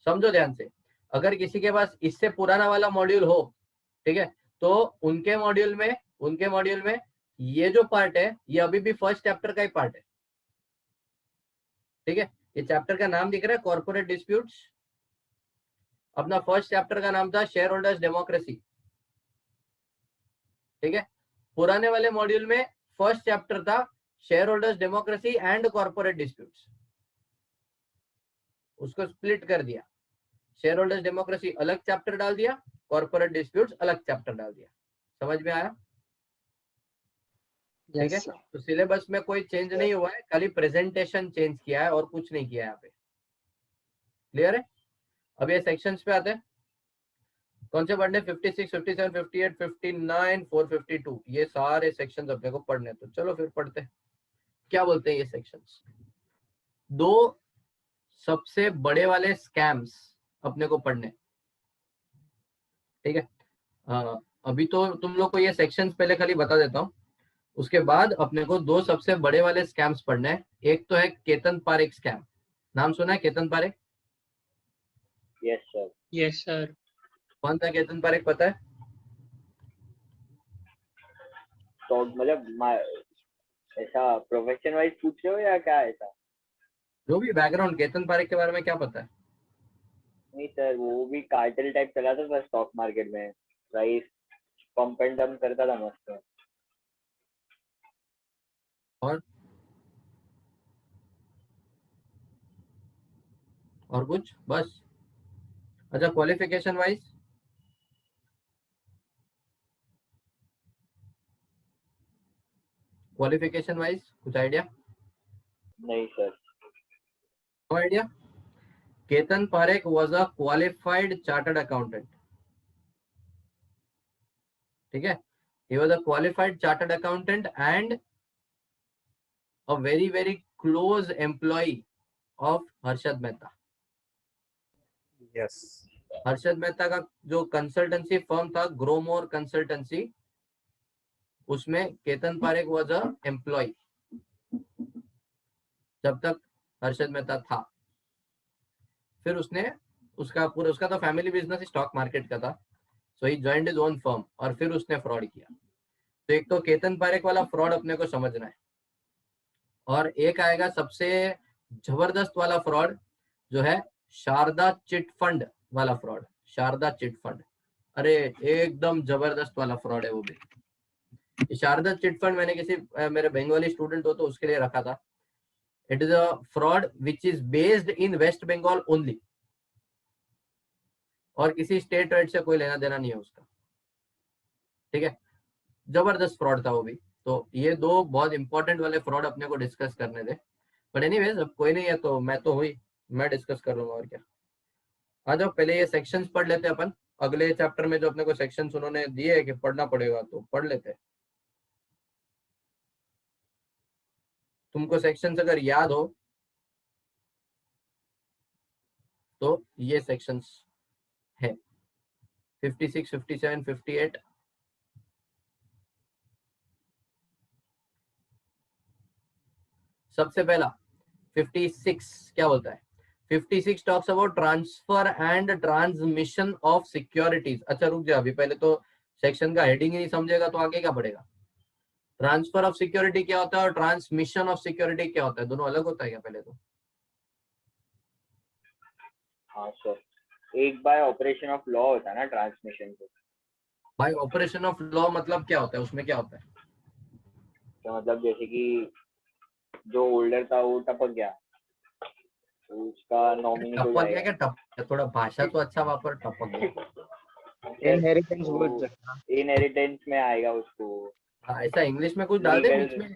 समझो ध्यान से, अगर किसी के पास इससे पुराना वाला मॉड्यूल हो, ठीक है, तो उनके मॉड्यूल में ये जो पार्ट है ये अभी भी फर्स्ट चैप्टर का ही पार्ट है, ठीक है। ये चैप्टर का नाम दिख रहा है कॉर्पोरेट डिस्प्यूट्स, अपना फर्स्ट चैप्टर का नाम था शेयर होल्डर्स डेमोक्रेसी, ठीक है। पुराने वाले मॉड्यूल में फर्स्ट चैप्टर था share holders democracy and corporate disputes, उसको स्प्लिट कर दिया, शेयर होल्डर्स डेमोक्रेसी अलग चैप्टर डाल दिया, कॉर्पोरेट डिस्प्यूट्स अलग चैप्टर डाल दिया। समझ में आया? ठीक है। तो सिलेबस में कोई चेंज नहीं हुआ है, खाली प्रेजेंटेशन चेंज किया है और कुछ नहीं किया है यहाँ पे। क्लियर है? अब ये सेक्शंस पे आते हैं, कौन से पढ़ने? 56, 57, 58, 59, 452, ये सारे सेक्शंस अपने को पढ़ने। तो चलो फिर पढ़ते हैं, क्या बोलते हैं ये सेक्शंस। दो सबसे बड़े वाले स्कैम्स अपने को पढ़ने, ठीक है। अभी तो तुम लोग को ये सेक्शंस पहले खाली बता देता हूँ, उसके बाद अपने को दो सबसे बड़े वाले स्कैम्स पढ़ने हैं। एक तो है केतन पारेख स्कैम, नाम सुना है Ketan Parekh? Yes sir. Yes sir. कौन था केतन पारेख, पता है? तो मतलब ऐसा प्रोफेशन वाइज पूछ रहे हो या क्या? ऐसा जो भी बैकग्राउंड, केतन पारेख के बारे में क्या पता है? नहीं सर, वो भी कार्टेल टाइप चला था स्टॉक मार्केट में, प्राइस पंप एंड डंप करता था मस्त। और कुछ? बस? अच्छा, क्वालिफिकेशन वाइज कुछ आइडिया? नहीं sir. No idea. Ketan Parekh was a qualified chartered accountant, ठीक है। He was a qualified chartered accountant and a very very close employ of Harshad Mehta. Yes. Harshad Mehta का जो कंसल्टेंसी फर्म था ग्रोमोर कंसल्टेंसी, उसमें Ketan Parekh was a employ जब तक हर्षद मेहता था। फिर उसने उसका तो फैमिली बिजनेस स्टॉक मार्केट का था, सो ही जॉइंड हिज ओन फर्म और फिर उसने फ्रॉड किया। तो एक तो केतन पारेख वाला फ्रॉड अपने को समझना है, और एक आएगा सबसे जबरदस्त वाला फ्रॉड जो है शारदा चिट फंड वाला फ्रॉड। शारदा चिट फंड, अरे एकदम जबरदस्त वाला फ्रॉड है वो भी। शारदा चिट फंड मैंने किसी मेरे बंगाली स्टूडेंट हो तो उसके लिए रखा था। It is a fraud which is based in West Bengal only, और किसी स्टेट रेट से कोई लेना देना नहीं है उसका, ठीक है। जबरदस्त फ्रॉड था वो भी। तो ये दो बहुत इंपॉर्टेंट वाले फ्रॉड अपने को डिस्कस करने थे। बट एनीवेज, अब कोई नहीं है तो मैं तो हुई, मैं डिस्कस कर लूंगा, और क्या। आ जाओ, पहले ये सेक्शंस पढ़ लेते हैं अपन। अगले चैप्टर में जो अपने को सेक्शंस उन्होंने दिए है कि पढ़ना पड़ेगा, तो पढ़ लेते हैं। तुमको सेक्शंस अगर याद हो तो ये सेक्शंस है 56, 57, 58। सबसे पहला 56 क्या बोलता है? 56 talks about transfer and transmission of securities. अच्छा रुक जा, अभी पहले तो सेक्शन का हेडिंग ही नहीं समझेगा तो आगे क्या पढ़ेगा? ट्रांसफर ऑफ सिक्योरिटी क्या होता है और ट्रांसमिशन ऑफ सिक्योरिटी क्या होता है? दोनों अलग होता है क्या पहले तो? हाँ सर, एक बाय ऑपरेशन ऑफ लॉ होता है ना ट्रांसमिशन को। भाई ऑपरेशन ऑफ लॉ मतलब क्या होता है? उसमें क्या होता है? तो मतलब जैसे कि जो होल्डर था वो टपक गया, तो उसका नॉमिनी को टपक गया जाएगा। क्या? टपक, थोड़ा भाषा तो अच्छा वापर, टपक गया। इनहेरिटेंस बोल सकते हैं। इनहेरिटेंस में आएगा उसको। हाँ, ऐसा इंग्लिश में कुछ डाल दे बीच में।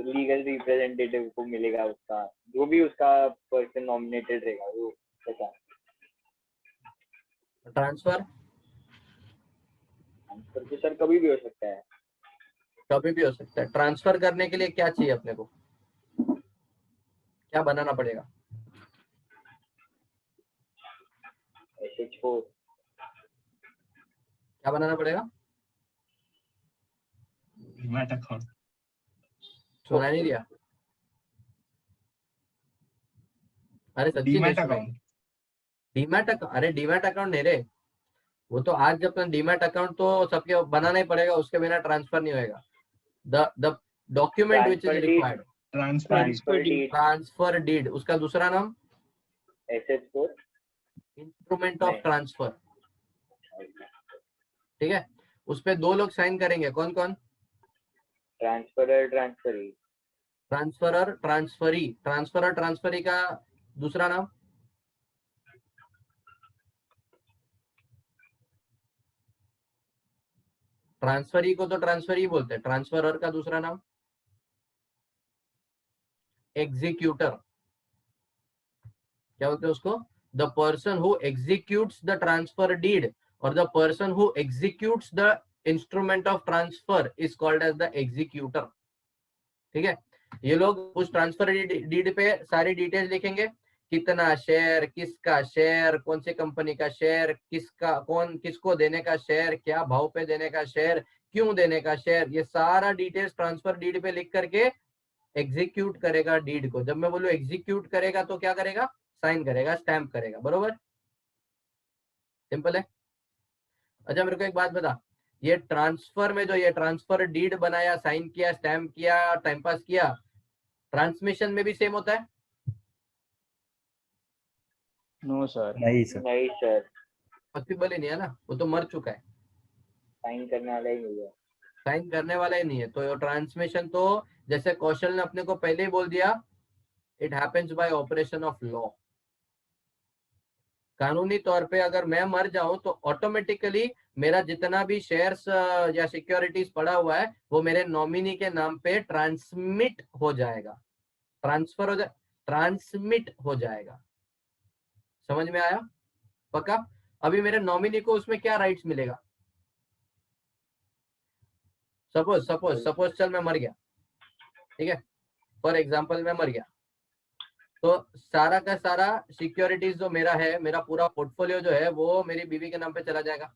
लीगल रिप्रेजेंटेटिव को मिलेगा उसका, जो भी उसका पर्सन नॉमिनेटेड रहेगा वो। ऐसा ट्रांसफर तो सर कभी भी हो सकता है। कभी भी हो सकता है। ट्रांसफर करने के लिए क्या चाहिए अपने को? क्या बनाना पड़ेगा? SH4। क्या बनाना पड़ेगा? Demat account. सुना नहीं दिया? अरे सच्ची डीमैट देश में अकाउंट। डीमैट अकाउंट, अरे डीमैट अकाउंट नहीं रे, वो तो आज जब डीमैट अकाउंट तो सबके बनाना ही पड़ेगा, उसके बिना ट्रांसफर नहीं होएगा। The document which is transfer deed, required, transfer deed, transfer deed, उसका दूसरा नाम SS4 इंस्ट्रूमेंट ऑफ ट्रांसफर। ठीक है, उस पे दो लोग साइन करेंगे, कौन कौन? Transferor transferee, transferor transferee, transferor transferee का दूसरा नाम ट्रांसफरी को तो ट्रांसफरी बोलते हैं, ट्रांसफरर का दूसरा नाम एग्जीक्यूटर। क्या बोलते हैं उसको? The person who executes the transfer deed और the person who executes the instrument of transfer is called as the executor. ठीक है, ये लोग उस ट्रांसफर डीड पे सारी डिटेल्स लिखेंगे, कितना शेयर, किसका शेयर, कौन सी कंपनी का शेयर, किसका, कौन किसको देने का शेयर, क्या भाव पे देने का शेयर, क्यों देने का शेयर, ये सारा डिटेल्स ट्रांसफर डीड पे लिख करके एग्जीक्यूट करेगा डीड को। जब मैं बोलूं एग्जीक्यूट करेगा तो क्या करेगा? साइन करेगा, स्टैंप करेगा, बरोबर? सिंपल है। अच्छा मेरे को एक बात बता, ये ट्रांसफर में जो ये ट्रांसफर डीड बनाया, साइन किया, स्टैम्प किया, टाइम पास किया, ट्रांसमिशन में भी सेम होता है? No, sir. नहीं सर, पॉसिबल ही नहीं है ना, वो तो मर चुका है, साइन करने वाला ही नहीं है। साइन करने वाला ही नहीं है। तो ट्रांसमिशन तो जैसे कौशल ने अपने को पहले ही बोल दिया, it happens bye operation of law. कानूनी तौर पे अगर मैं मर जाऊं तो ऑटोमेटिकली मेरा जितना भी शेयर्स या सिक्योरिटीज पड़ा हुआ है वो मेरे नॉमिनी के नाम पे ट्रांसमिट हो जाएगा, ट्रांसफर हो जाए, ट्रांसमिट हो जाएगा। समझ में आया? पक्का? अभी मेरे नॉमिनी को उसमें क्या राइट्स मिलेगा? सपोज सपोज सपोज चल मैं मर गया, ठीक है, फॉर एग्जांपल मैं मर गया, तो सारा का सारा सिक्योरिटीज जो मेरा है, मेरा पूरा पोर्टफोलियो जो है वो मेरी बीवी के नाम पे चला जाएगा,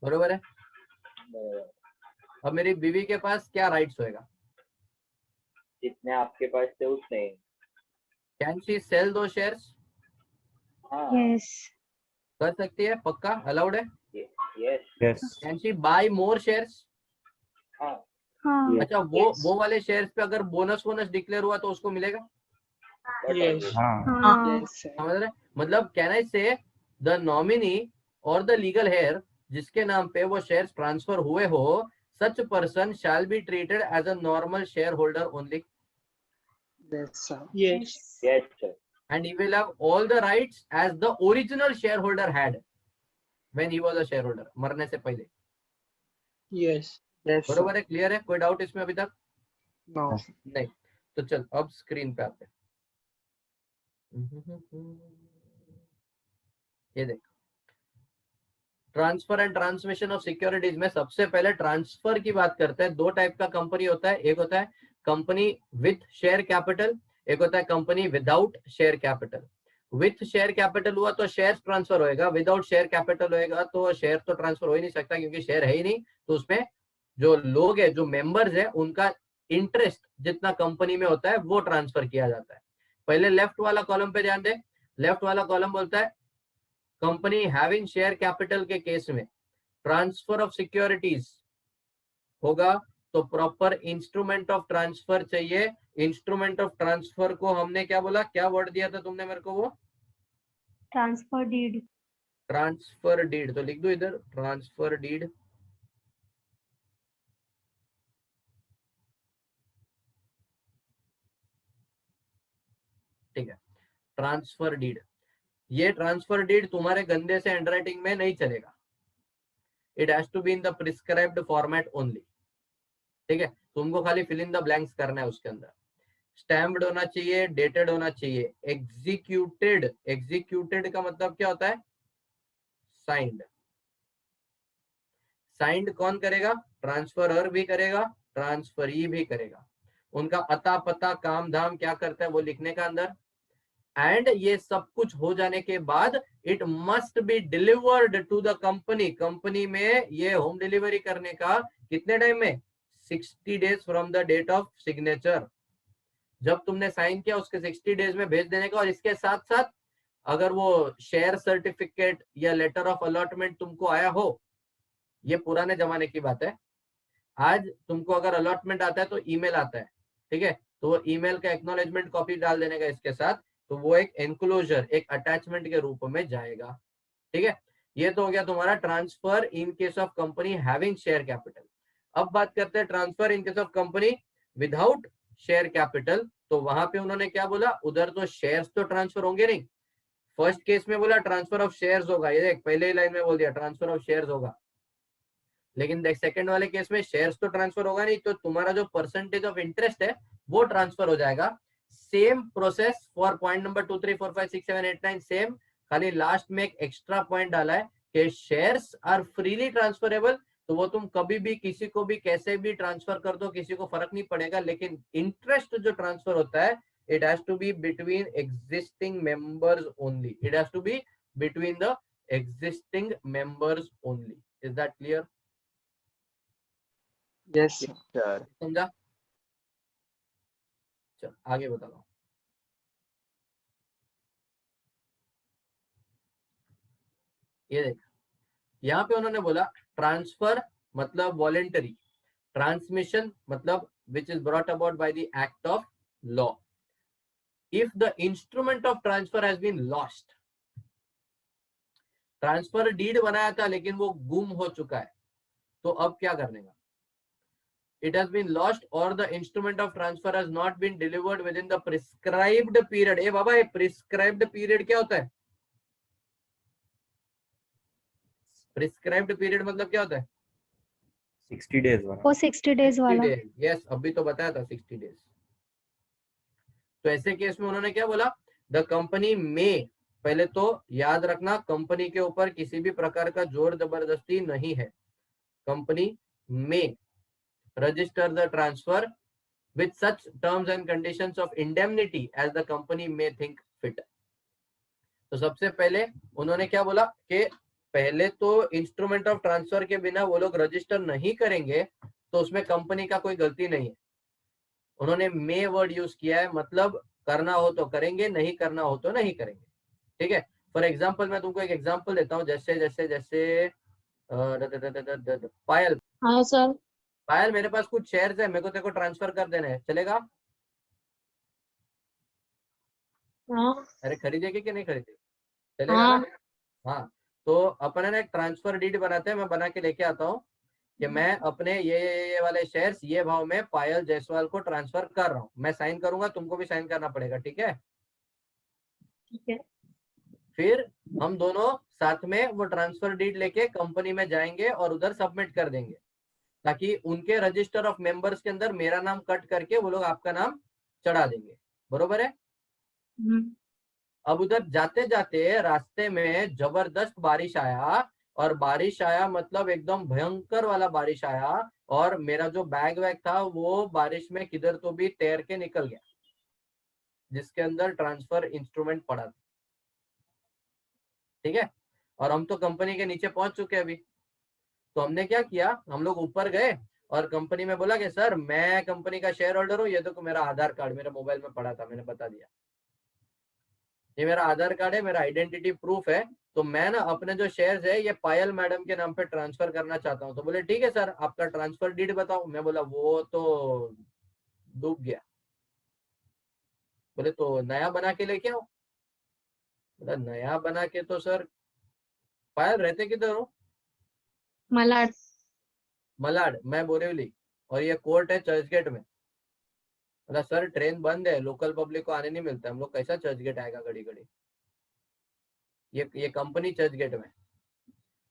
बरोबर है? अब मेरी बीवी के पास क्या राइट्स होएगा? जितने आपके पास थे उतने। कैन शी सेल दो शेयर्स? हाँ, Yes. कर सकती है, पक्का अलाउड है? Yes, can she buy more shares? हाँ, हाँ. अच्छा वो वाले शेयर्स पे अगर बोनस वोनस डिक्लेयर हुआ तो उसको मिलेगा? Yes. हाँ. Yes, sir. समझ रहे? मतलब can I say the nominee और द लीगल हेयर जिसके नाम पे वो शेयर्स ट्रांसफर हुए हो, such person shall be treated as a normal share holder only Yes, sir. Yes. Yes sir, and he will have all the rights as the original shareholder had when he was a shareholder, मरने से पहले। Yes. Yes, sir. बरोबर है? Clear है? कोई doubt इसमें अभी तक? No. नहीं। तो चल अब स्क्रीन पे आते हैं। ये देख, transfer and transmission of securities में सबसे पहले ट्रांसफर की बात करते हैं। दो टाइप का कंपनी होता है, एक होता है कंपनी विथ शेयर कैपिटल, एक होता है company without share capital. With share capital हुआ तो शेयर ट्रांसफर होएगा, विदाउट शेयर कैपिटल होएगा तो शेयर तो ट्रांसफर हो ही नहीं सकता क्योंकि शेयर है ही नहीं। तो उसमें जो लोग है, जो मेंबर्स है, उनका इंटरेस्ट जितना कंपनी में होता है वो ट्रांसफर किया जाता है। पहले लेफ्ट वाला कॉलम पे ध्यान दे, लेफ्ट वाला कॉलम बोलता है कंपनी हैविंग शेयर कैपिटल के केस में ट्रांसफर ऑफ सिक्योरिटीज होगा तो प्रॉपर इंस्ट्रूमेंट ऑफ ट्रांसफर चाहिए। इंस्ट्रूमेंट ऑफ ट्रांसफर को हमने क्या बोला, क्या वर्ड दिया था तुमने मेरे को? वो Transfer deed. Transfer deed. तो लिख दो इधर ट्रांसफर डीड। ठीक है, ट्रांसफर डीड। ये ट्रांसफर डीड तुम्हारे गंदे से हैंडराइटिंग में नहीं चलेगा, it has to be in the prescribed format only. ठीक है, तुमको खाली फिल इन द ब्लैंक्स करना है उसके अंदर। स्टैम्प्ड होना चाहिए, डेटेड होना चाहिए, एग्जीक्यूटेड। एग्जीक्यूटेड का मतलब क्या होता है? साइंड। साइंड कौन करेगा? ट्रांसफरर भी करेगा, ट्रांसफरी भी करेगा। उनका अता पता काम धाम क्या करता है वो लिखने का अंदर। एंड ये सब कुछ हो जाने के बाद it must be delivered to the company. Company में ये होम डिलीवरी करने का कितने टाइम में? 60 days from the date of signature. जब तुमने साइन किया उसके 60 डेज में भेज देने का। और इसके साथ साथ अगर वो शेयर सर्टिफिकेट या लेटर ऑफ अलॉटमेंट तुमको आया हो, ये पुराने जमाने की बात है, आज तुमको अगर अलॉटमेंट आता है तो ईमेल आता है, ठीक है, तो वो ईमेल का एक्नॉलेजमेंट कॉपी डाल देने का इसके साथ, तो वो एक एनक्लोजर, एक अटैचमेंट के रूप में जाएगा, ठीक है। ये तो हो गया तुम्हारा transfer in case of company having share capital. अब बात करते हैं transfer in case of company without share capital. तो वहां पे उन्होंने क्या बोला, उधर तो शेयर्स तो ट्रांसफर होंगे नहीं, फर्स्ट केस में बोला ट्रांसफर ऑफ शेयर्स होगा, ये देख पहले ही लाइन में बोल दिया ट्रांसफर ऑफ शेयर्स होगा, लेकिन देख सेकंड वाले केस में शेयर्स तो ट्रांसफर होगा नहीं, तो तुम्हारा जो परसेंटेज ऑफ इंटरेस्ट है वो ट्रांसफर हो जाएगा। Same process for point number 2 3 4 5 6 7 8 9 same, खाली लास्ट में एक एक्स्ट्रा पॉइंट डाला है कि शेयर्स आर फ्रीली ट्रांसफरेबल, तो वो तुम कभी भी किसी को भी कैसे भी ट्रांसफर कर दो, किसी को फर्क नहीं पड़ेगा, लेकिन इंटरेस्ट जो ट्रांसफर होता है it has to be between existing members only, it has to be between the existing members only. Is that clear? Yes, sir. sir. समझा? चल आगे बता दो। ये देख, यहाँ पे उन्होंने बोला ट्रांसफर मतलब वॉलेंटरी, ट्रांसमिशन मतलब which is brought about by the act of law. If the instrument of transfer has been lost, transfer deed बनाया था लेकिन वो गुम हो चुका है, तो अब क्या करने का? It has been lost or the instrument of transfer has not been delivered within the prescribed period. ए बाबा, ये prescribed period क्या होता है? prescribed period मतलब क्या होता है? 60 days वाला। वो 60 डेज वाला। यस, अभी तो बताया था 60 डेज। तो ऐसे केस में उन्होंने क्या बोला, द कंपनी में, पहले तो याद रखना कंपनी के ऊपर किसी भी प्रकार का जोर जबरदस्ती नहीं है, कंपनी में register the transfer with such terms and conditions of indemnity as the company may think fit. तो सबसे पहले उन्होंने क्या बोला कि पहले तो इंस्ट्रूमेंट ऑफ ट्रांसफर के बिना वो लोग रजिस्टर नहीं करेंगे, तो उसमें कंपनी का कोई गलती नहीं है। उन्होंने मे वर्ड यूज किया है, मतलब करना हो तो करेंगे, नहीं करना हो तो नहीं करेंगे, ठीक है। फॉर एग्जाम्पल मैं तुमको एक एग्जाम्पल देता हूँ, जैसे जैसे जैसे पायल, हाँ सर। पायल मेरे पास कुछ शेयर्स है, मेरे को तेरे को ट्रांसफर कर देना है, चलेगा? हाँ अरे खरीदेगी कि नहीं खरीदेगी? चलेगा हाँ। ना? हाँ, तो अपन है ना एक ट्रांसफर डीड बनाते हैं, मैं बना के लेके आता हूँ कि मैं अपने ये वाले शेयर्स ये भाव में पायल जायसवाल को ट्रांसफर कर रहा हूँ, मैं साइन करूंगा, तुमको भी साइन करना पड़ेगा, ठीक है? ठीक है। फिर हम दोनों साथ में वो ट्रांसफर डीड लेके कंपनी में जाएंगे और उधर सबमिट कर देंगे, ताकि उनके रजिस्टर ऑफ मेंबर्स के अंदर मेरा नाम कट करके वो लोग आपका नाम चढ़ा देंगे, बरोबर है? अब उधर जाते जाते रास्ते में जबरदस्त बारिश आया, और बारिश आया मतलब एकदम भयंकर वाला बारिश आया, और मेरा जो बैग वैग था वो बारिश में किधर तो भी तैर के निकल गया, जिसके अंदर ट्रांसफर इंस्ट्रूमेंट पड़ा था, ठीक है। और हम तो कंपनी के नीचे पहुंच चुके अभी, तो हमने क्या किया, हम लोग ऊपर गए और कंपनी में बोला कि सर मैं कंपनी का शेयर होल्डर हूँ, ये तो मेरा आधार कार्ड मेरे मोबाइल में पड़ा था, मैंने बता दिया ये मेरा आधार कार्ड है, मेरा आइडेंटिटी प्रूफ है, तो मैं ना अपने जो शेयर्स है ये पायल मैडम के नाम पे ट्रांसफर करना चाहता हूँ। तो बोले ठीक है सर, आपका ट्रांसफर डीड बताओ। मैं बोला वो तो डूब गया। बोले तो नया बना के लेके आओ। बोला नया बना के तो सर, पायल रहते किधर हो? मलाड। मलाड, मैं बोरीवली, और ये कोर्ट है चर्चगेट में। बोला सर ट्रेन बंद है, लोकल पब्लिक को आने नहीं मिलता, हम लोग कैसा चर्चगेट आएगा घड़ी घड़ी, ये कंपनी चर्चगेट में,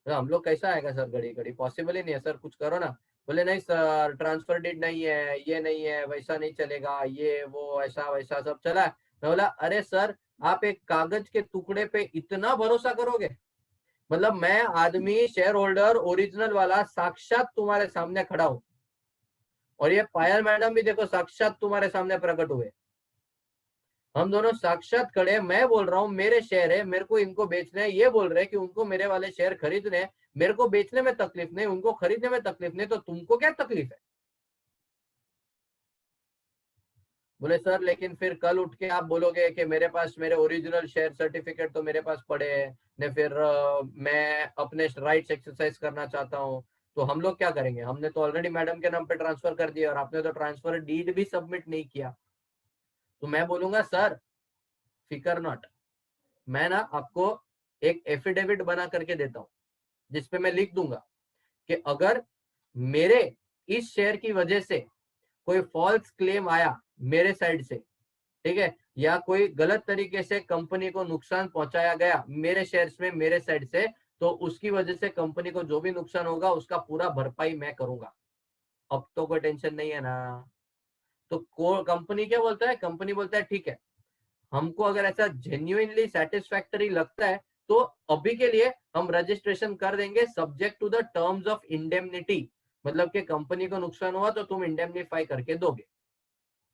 तो हम लोग कैसा आएगा सर घड़ी घड़ी, पॉसिबल ही नहीं है सर, कुछ करो ना। बोले नहीं सर ट्रांसफर डीड नहीं है, ये नहीं है, वैसा नहीं चलेगा, ये वो ऐसा वैसा सब चला है। मैं बोला अरे सर आप एक कागज के टुकड़े पे इतना भरोसा करोगे? मतलब मैं आदमी शेयर होल्डर ओरिजिनल वाला साक्षात तुम्हारे सामने खड़ा हूं, और ये पायल मैडम भी देखो साक्षात तुम्हारे सामने प्रकट हुए, हम दोनों साक्षात खड़े, मैं बोल रहा हूँ मेरे शेयर है, मेरे को इनको बेचने हैं, ये बोल रहे हैं कि उनको मेरे वाले शेयर खरीदने हैं, मेरे को बेचने में तकलीफ नहीं, उनको खरीदने में तकलीफ नहीं, तो तुमको क्या तकलीफ है? बोले सर लेकिन फिर कल उठ के आप बोलोगे कि मेरे पास मेरे ओरिजिनल शेयर सर्टिफिकेट तो मेरे पास पड़े हैं ने, फिर मैं अपने राइट्स एक्सरसाइज करना चाहता हूँ, तो हम लोग क्या करेंगे? हमने तो ऑलरेडी मैडम के नाम पे ट्रांसफर कर दिया और आपने तो ट्रांसफर डीड भी सबमिट नहीं किया। तो मैं बोलूंगा सर फिकर नॉट, मैं ना आपको एक एफिडेविट बना करके देता हूँ जिसपे मैं लिख दूंगा कि अगर मेरे इस शेयर की वजह से कोई फॉल्स क्लेम आया मेरे साइड से, ठीक है, या कोई गलत तरीके से कंपनी को नुकसान पहुंचाया गया मेरे शेयर्स में मेरे साइड से, तो उसकी वजह से कंपनी को जो भी नुकसान होगा उसका पूरा भरपाई मैं करूंगा। अब तो कोई टेंशन नहीं है ना। तो कंपनी क्या बोलता है? कंपनी बोलता है ठीक है, हमको अगर ऐसा जेन्युइनली सेटिस्फैक्टरी लगता है तो अभी के लिए हम रजिस्ट्रेशन कर देंगे subject to the terms of indemnity, मतलब कि कंपनी को नुकसान हुआ तो तुम इंडेमनिफाई करके दोगे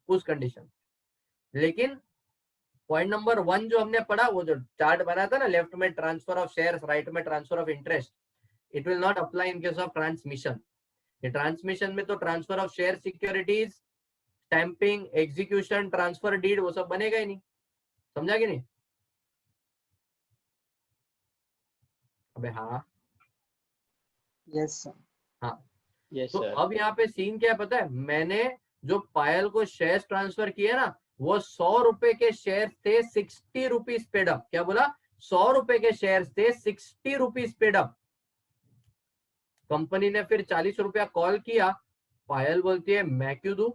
उस कंडीशन। लेकिन पॉइंट नंबर 1 जो हमने पढ़ा, वो जो चार्ट बना था ना, लेफ्ट में ट्रांसफर ऑफ शेयर्स, राइट में transfer of interest, it will not apply in case of transmission. ये ट्रांसमिशन में तो transfer of share securities, stamping, execution, transfer deed, वो सब बनेगा ही नहीं। समझा कि नहीं? अबे हाँ Yes, sir. हाँ। यस तो सर। अब यहाँ पे सीन क्या है पता है? मैंने जो पायल को शेयर ट्रांसफर किए ना, वो 100 रुपए के शेयर थे, 60 रुपीज पेड अप। क्या बोला? 100 रुपए के शेयर थे, 60 रुपीज पेड अप। कंपनी ने फिर 40 रुपया कॉल किया, पायल बोलती है मैं क्यों दूं,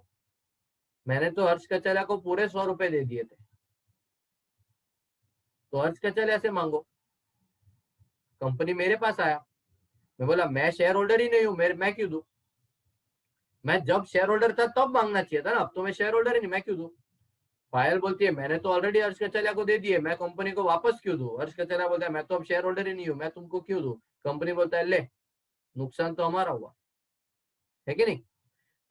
मैंने तो हर्ष कचला को पूरे 100 रुपए दे दिए थे। तो हर्ष कचला से मांगो। कंपनी मेरे पास आया, मैं बोला मैं शेयर होल्डर ही नहीं हूं, मैं क्यों दूं? मैं जब शेयर होल्डर था तब मांगना चाहिए था ना, अब तो मैं शेयर होल्डर ही नहीं, मैं क्यों दूं? पायल बोलती है मैंने तो ऑलरेडी हर्ष कचला को दे दिए, मैं कंपनी को वापस क्यों दूं? हर्ष कचला बोलता है मैं तो अब शेयर होल्डर ही नहीं हूं, मैं तुमको क्यों दूं? कंपनी बोलता है ले, नुकसान तो हमारा हुआ है कि नहीं?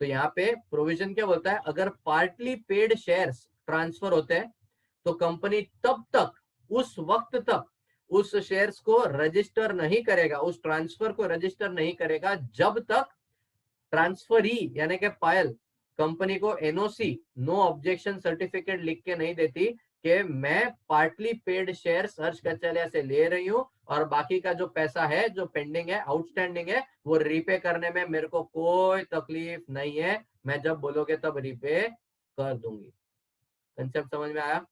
तो यहाँ पे प्रोविजन क्या बोलता है? अगर पार्टली पेड शेयर्स ट्रांसफर होते हैं तो कंपनी तब तक, उस वक्त तक उस शेयर्स को रजिस्टर नहीं करेगा, उस ट्रांसफर को रजिस्टर नहीं करेगा जब तक ट्रांसफरी यानी कि पायल कंपनी को एनओसी, नो ऑब्जेक्शन सर्टिफिकेट लिख के नहीं देती कि मैं पार्टली पेड शेयर्स हर्ष कचलिया से ले रही हूँ और बाकी का जो पैसा है, जो पेंडिंग है, आउटस्टैंडिंग है, वो रीपे करने में मेरे को कोई तकलीफ नहीं है, मैं जब बोलोगे तब रीपे कर दूंगी। कंसेप्ट समझ में आया?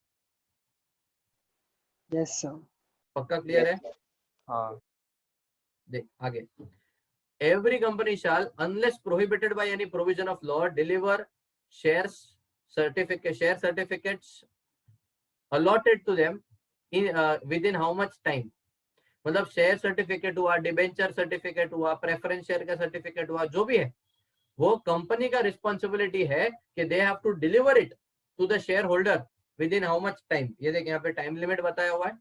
Yes, sir. पक्का क्लियर है? हाँ। देख आगे, every company shall, unless prohibited by any provision of law, deliver share certificates allotted to them in within how much time? मतलब शेयर सर्टिफिकेट हुआ, डिबेंचर सर्टिफिकेट हुआ, प्रेफरेंस शेयर का सर्टिफिकेट हुआ, जो भी है वो कंपनी का रिस्पॉन्सिबिलिटी है कि they have to deliver it to the share holder within how much time. ये देखिए यहाँ पे टाइम लिमिट बताया हुआ है।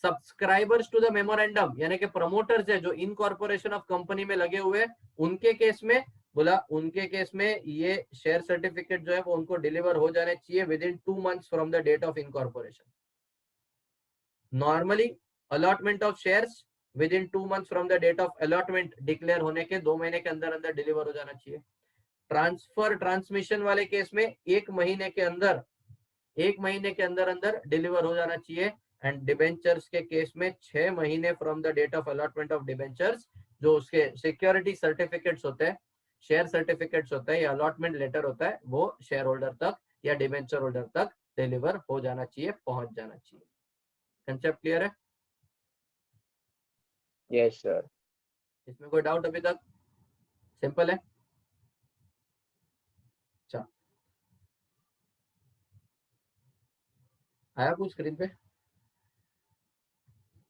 सब्सक्राइबर्स टू द मेमोरेंडम यानी कि प्रमोटर्स है जो इनकॉर्पोरेशन ऑफ कंपनी में लगे हुए, उनके केस में बोला, उनके केस में ये शेयर सर्टिफिकेट जो है वो उनको डिलीवर हो जाने चाहिए within 2 months from the date of incorporation. Normally allotment of shares within 2 months from the date of allotment declare होने के 2 महीने के अंदर अंदर डिलीवर हो जाना चाहिए। ट्रांसफर ट्रांसमिशन वाले केस में 1 महीने के अंदर अंदर डिलीवर हो जाना चाहिए। एंड डिबेंचर्स के केस में 6 महीने from the date of allotment of debentures, जो उसके सिक्योरिटी सर्टिफिकेट्स होते हैं, शेयर सर्टिफिकेट्स होता है या अलॉटमेंट लेटर होता है, वो शेयर होल्डर तक या डिबेंचर होल्डर तक डिलीवर हो जाना चाहिए, पहुंच जाना चाहिए। कंसेप्ट क्लियर है? Yes sir. इसमें कोई डाउट अभी तक? सिंपल है। अच्छा, आया कुछ स्क्रीन पे?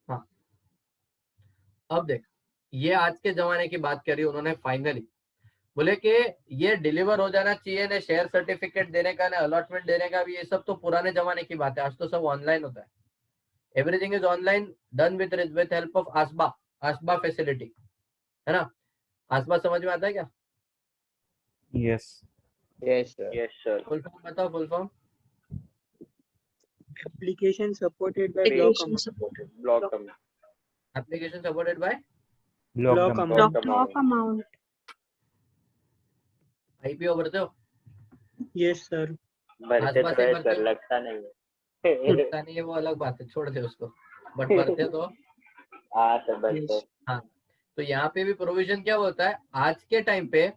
हाँ, अब देख, ये आज के जमाने की बात करी उन्होंने फाइनली, बोले कि ये डिलीवर हो जाना चाहिए ना, शेयर सर्टिफिकेट देने का ना अलॉटमेंट देने का भी, ये सब तो पुराने जमाने की बात है, आज तो सब ऑनलाइन होता है। Everything is online, done with help of ASBA facility, है ना? आसबा समझ में आता है क्या? Yes. Yes sir. Yes sir. Full form बताओ, full form. Application supported by block Application amount. support. Block come. Application supported by Block Block them. amount. Block amount. IPO भरते हो? Yes, sir. भरते आसपास तो ही है भरते सर, हो। लगता नहीं है। लगता नहीं है वो अलग बात है, छोड़ दे उसको, बट भरते तो। हाँ सर, भरते। Yes. हाँ, तो यहाँ पे भी प्रोविजन क्या होता है, आज के टाइम पे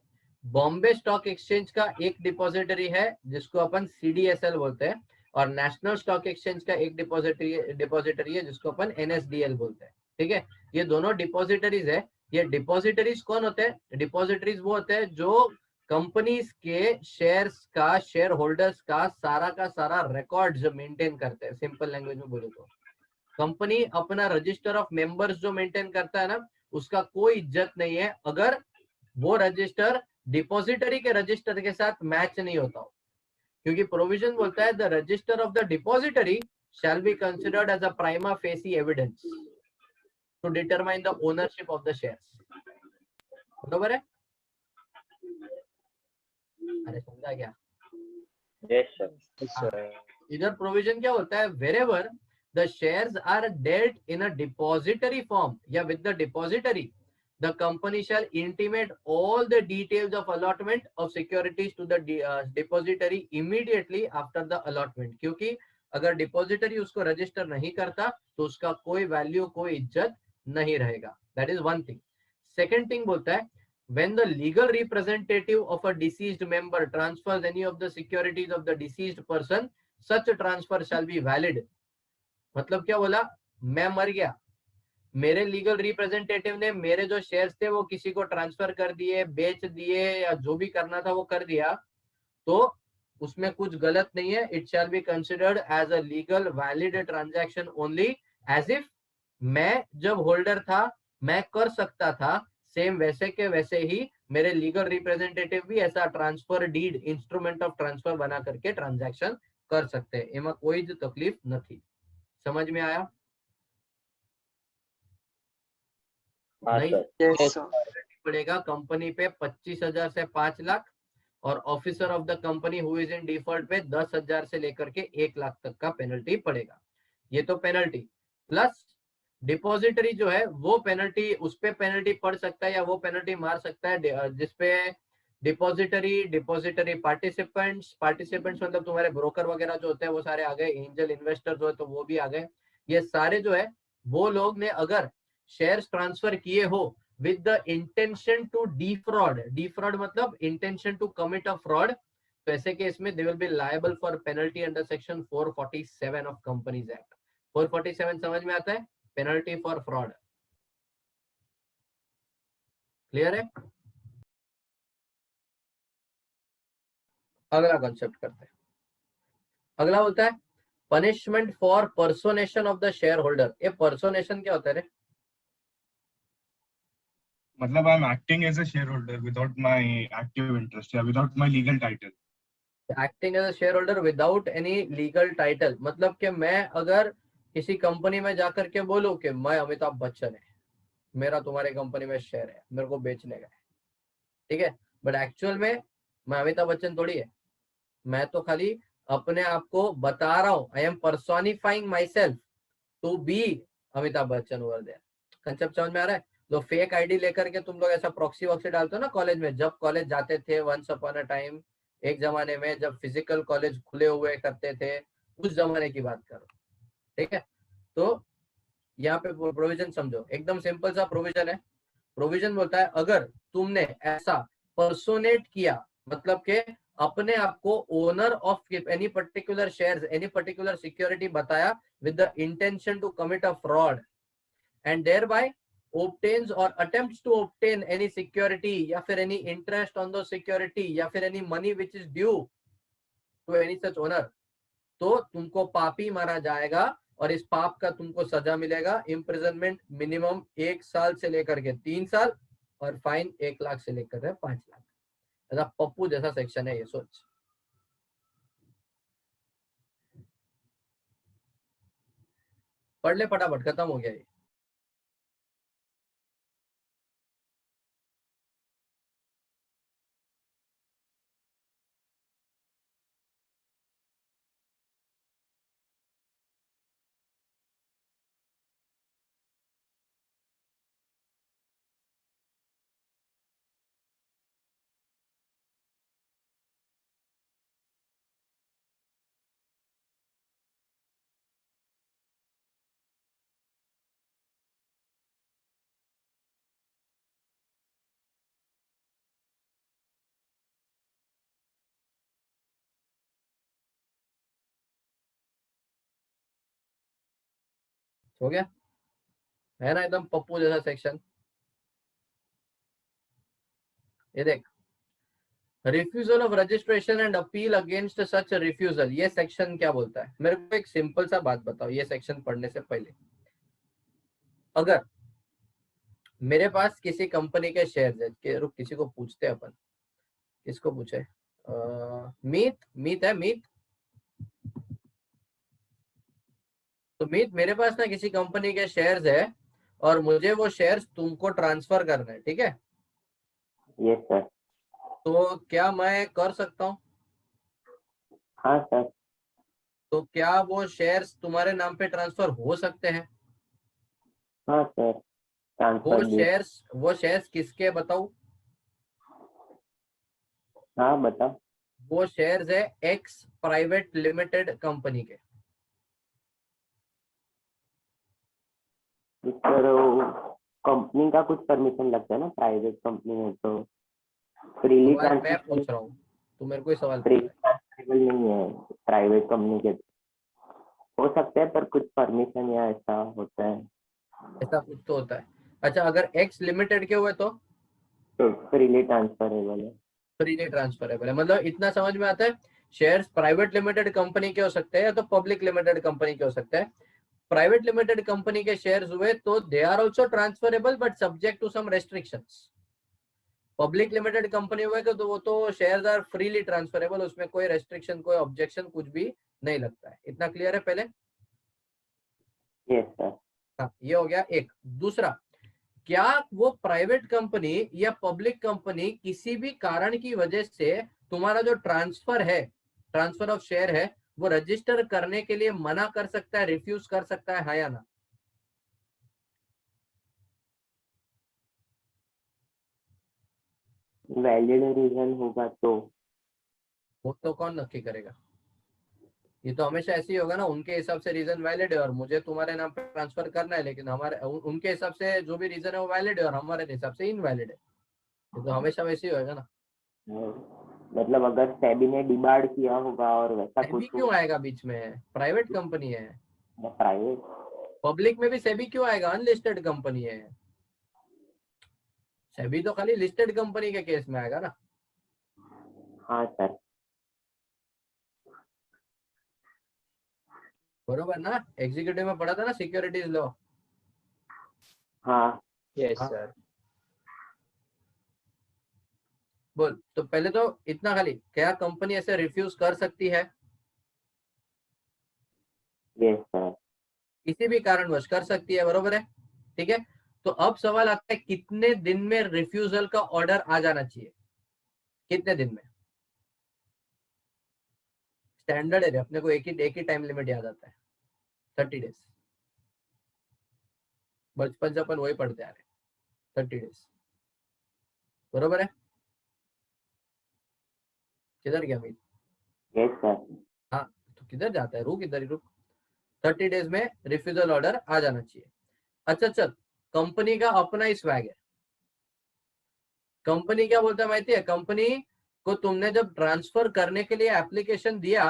बॉम्बे स्टॉक एक्सचेंज का एक डिपॉजिटरी है जिसको अपन CDSL बोलते हैं, और नेशनल स्टॉक एक्सचेंज का एक डिपॉजिटरी है जिसको अपन NSDL बोलते हैं। ठीक है, ये दोनों डिपॉजिटरीज है। ये डिपॉजिटरीज कौन होते हैं? डिपॉजिटरीज वो होते हैं जो कंपनीज के शेयर्स का, शेयर होल्डर्स का सारा रिकॉर्ड जो मेंटेन करते हैं। सिंपल लैंग्वेज में बोलो तो कंपनी अपना रजिस्टर ऑफ मेंबर्स जो मेंटेन करता है ना, उसका कोई इज्जत नहीं है अगर वो रजिस्टर डिपॉजिटरी के रजिस्टर के साथ मैच नहीं होता हो, क्योंकि प्रोविजन बोलता है the register of the depository shall be considered as a prima facie evidence to determine the ownership of the shares। बरोबर है? अरे समझा क्या? Yes sir. Yes, हाँ, sir. इधर प्रोविजन क्या होता है, wherever the shares are dealt in a depository form या with the depository, the company shall intimate all the details of allotment of securities to the depository immediately after the allotment। क्योंकि अगर depository उसको register नहीं करता तो उसका कोई value, कोई इज्जत नहीं रहेगा। That is one thing. Second thing बोलता है when the legal representative of a deceased member transfers any of the securities of the deceased person, such transfer shall be valid। मतलब क्या बोला, मैं मर गया, मेरे लीगल रिप्रेजेंटेटिव ने मेरे जो शेयर्स थे वो किसी को ट्रांसफर कर दिए, बेच दिए, या जो भी करना था वो कर दिया, तो उसमें कुछ गलत नहीं है। It shall be considered as a legal valid transaction only as if मैं जब होल्डर था मैं कर सकता था, सेम वैसे के वैसे ही मेरे लीगल रिप्रेजेंटेटिव भी ऐसा transfer deed, instrument of transfer बना करके ट्रांजैक्शन कर सकते हैं। एमा कोई ज तकलीफ नहीं। समझ में आया? हाँ नहीं सर। Yes, sir. पड़ेगा कंपनी पे 25,000 से 5 लाख, और officer of the company who is in default पे 10,000 से लेकर के 1 लाख तक का पेनल्टी पड़ेगा। ये तो पेनल्टी प्लस डिपॉजिटरी जो है वो पेनल्टी, उस पे पेनल्टी पड़ सकता है या वो पेनल्टी मार सकता है जिसपे डिपॉजिटरी पार्टिसिपेंट्स मतलब तुम्हारे ब्रोकर वगैरह जो होते हैं वो सारे आ गए, एंजल इन्वेस्टर जो है तो वो भी आ गए। ये सारे जो है वो लोग ने अगर शेयर्स ट्रांसफर किए हो with the intention to defraud मतलब intention to commit a fraud, तो ऐसे केस में they will be liable for penalty under section 447 of Companies Act। 447 समझ में आता है? Penalty for fraud. क्लियर है? अगला कॉन्सेप्ट करते हैं। अगला होता है punishment for personation of the share holder. ये पर्सोनेशन क्या होता है रे? मतलब I am acting as a share holder without my active interest या without my legal title. Acting as a share holder without any legal title मतलब कि मैं अगर किसी कंपनी में जाकर के बोलूं कि मैं अमिताभ बच्चन है, मेरा तुम्हारे कंपनी में शेयर है, मेरे को बेचने का है, ठीक है, बट एक्चुअल में मैं अमिताभ बच्चन थोड़ी है, मैं तो खाली अपने आप को बता रहा हूँ। I am personifying myself to be Amitabh Bachchan over there. Concept समझ में आ रहा है? तो फेक आईडी लेकर के तुम लोग ऐसा प्रॉक्सी वॉक्सी डालते हो ना कॉलेज में, जब कॉलेज जाते थे वंस अपॉन अ टाइम, एक जमाने में जब फिजिकल कॉलेज खुले हुए करते थे, उस जमाने की बात करो। ठीक है, तो यहाँ पे प्रोविजन समझो, एकदम सिंपल सा प्रोविजन है। प्रोविजन बोलता है अगर तुमने ऐसा पर्सोनेट किया मतलब के अपने आप को owner of any particular shares, any particular security बताया with the intention to commit a fraud and thereby obtains or attempts to obtain any security या फिर any interest on those security या फिर any money which is due to any such owner, तो तुमको पापी माना जाएगा और इस पाप का तुमको सजा मिलेगा। इम्प्रिजनमेंट मिनिमम 1 साल से लेकर के 3 साल और फाइन 1 लाख से लेकर के 5 लाख। ऐसा पप्पू जैसा सेक्शन है ये, सोच। पढ़ ले फटाफट, खत्म हो गया ये। हो गया है ना, एकदम पप्पू जैसा सेक्शन। ये देख, refusal of registration and appeal against such refusal, ये सेक्शन क्या बोलता है? मेरे को एक सिंपल सा बात बताओ ये सेक्शन पढ़ने से पहले। अगर मेरे पास किसी कंपनी के शेयर है, रुक किसी को पूछते हैं अपन, किसको पूछे, मीत है, मीत। तो मीत, मेरे पास ना किसी कंपनी के शेयर्स है और मुझे वो शेयर्स तुमको ट्रांसफर करना है, ठीक है? Yes sir. तो क्या मैं कर सकता हूँ? हाँ सर। तो क्या वो शेयर्स तुम्हारे नाम पे ट्रांसफर हो सकते हैं? हाँ सर, ट्रांसफर वो शेयर्स किसके बताऊं? हाँ बताओ। वो शेयर्स है एक्स प्राइवेट लिमिटेड कंपनी के। सर कंपनी का कुछ परमिशन लगता है ना, प्राइवेट कंपनी है तो फ्रीली मैं पूछ रहा हूँ, तू मेरे को ही सवाल ट्रांसफरेबल नहीं है। प्राइवेट कंपनी के हो सकते हैं पर कुछ परमिशन या ऐसा होता है, ऐसा कुछ तो होता है। अच्छा, अगर एक्स लिमिटेड के हुए तो फ्रीली ट्रांसफरेबल है। फ्रीली ट्रांसफरेबल है, मतलब इतना समझ में आता है। शेयर्स प्राइवेट लिमिटेड कंपनी के हो सकते हैं या तो पब्लिक लिमिटेड कंपनी के हो सकते हैं। प्राइवेट लिमिटेड कंपनी के शेयर्स हुए तो they are also transferable but subject to some restrictions. Public limited company हुए तो वो तो शेयर्स आर फ्रीली ट्रांसफरेबल, उसमें कोई रेस्ट्रिक्शन, कोई ऑब्जेक्शन कुछ भी नहीं लगता है। इतना क्लियर है पहले? Yes sir. हाँ, ये हो गया एक। दूसरा, क्या वो प्राइवेट कंपनी या पब्लिक कंपनी किसी भी कारण की वजह से तुम्हारा जो ट्रांसफर है, ट्रांसफर ऑफ शेयर है, वो रजिस्टर करने के लिए मना कर सकता है, रिफ्यूज कर सकता है, हाँ या ना? वैलिड रीजन होगा तो। वो तो कौन नक्की करेगा? ये तो हमेशा ऐसे ही होगा ना, उनके हिसाब से रीजन वैलिड है और मुझे तुम्हारे नाम पे ट्रांसफर करना है, लेकिन हमारे उनके हिसाब से जो भी रीजन है वो वैलिड है और हमारे हिसाब से इनवैलिड है। ये तो हमेशा वैसे ही होगा ना। मतलब अगर सेबी ने डिबार्ड किया होगा और वैसा सेबी कुछ क्यों आएगा बीच में? प्राइवेट कंपनी है। प्राइवेट पब्लिक में भी सेबी क्यों आएगा? अनलिस्टेड कंपनी है। सेबी तो खाली लिस्टेड कंपनी के केस में आएगा ना। हाँ सर। बरोबर ना? एग्जीक्यूटिव में पढ़ा था ना सिक्योरिटीज लॉ। हाँ यस हाँ। सर। बोल, तो पहले तो इतना खाली, क्या कंपनी ऐसे रिफ्यूज कर सकती है? Yes sir. किसी भी कारणवश कर सकती है, बरोबर है? ठीक है, तो अब सवाल आता है कितने दिन में रिफ्यूजल का ऑर्डर आ जाना चाहिए? कितने दिन में? स्टैंडर्ड है, अपने को एक ही टाइम लिमिट याद आता है, 30 डेज। बचपन से अपन वही पढ़ते आ रहे, 30 डेज, बरोबर है? किधर गया मीत? Yes sir. हाँ, तो किधर जाता है? रुक, इधर ही रुक। 30 डेज में रिफ्यूजल ऑर्डर आ जाना चाहिए। अच्छा चल, कंपनी का अपना ही स्वैग है। कंपनी क्या बोलता है माहिती है? कंपनी को तुमने जब ट्रांसफर करने के लिए एप्लीकेशन दिया,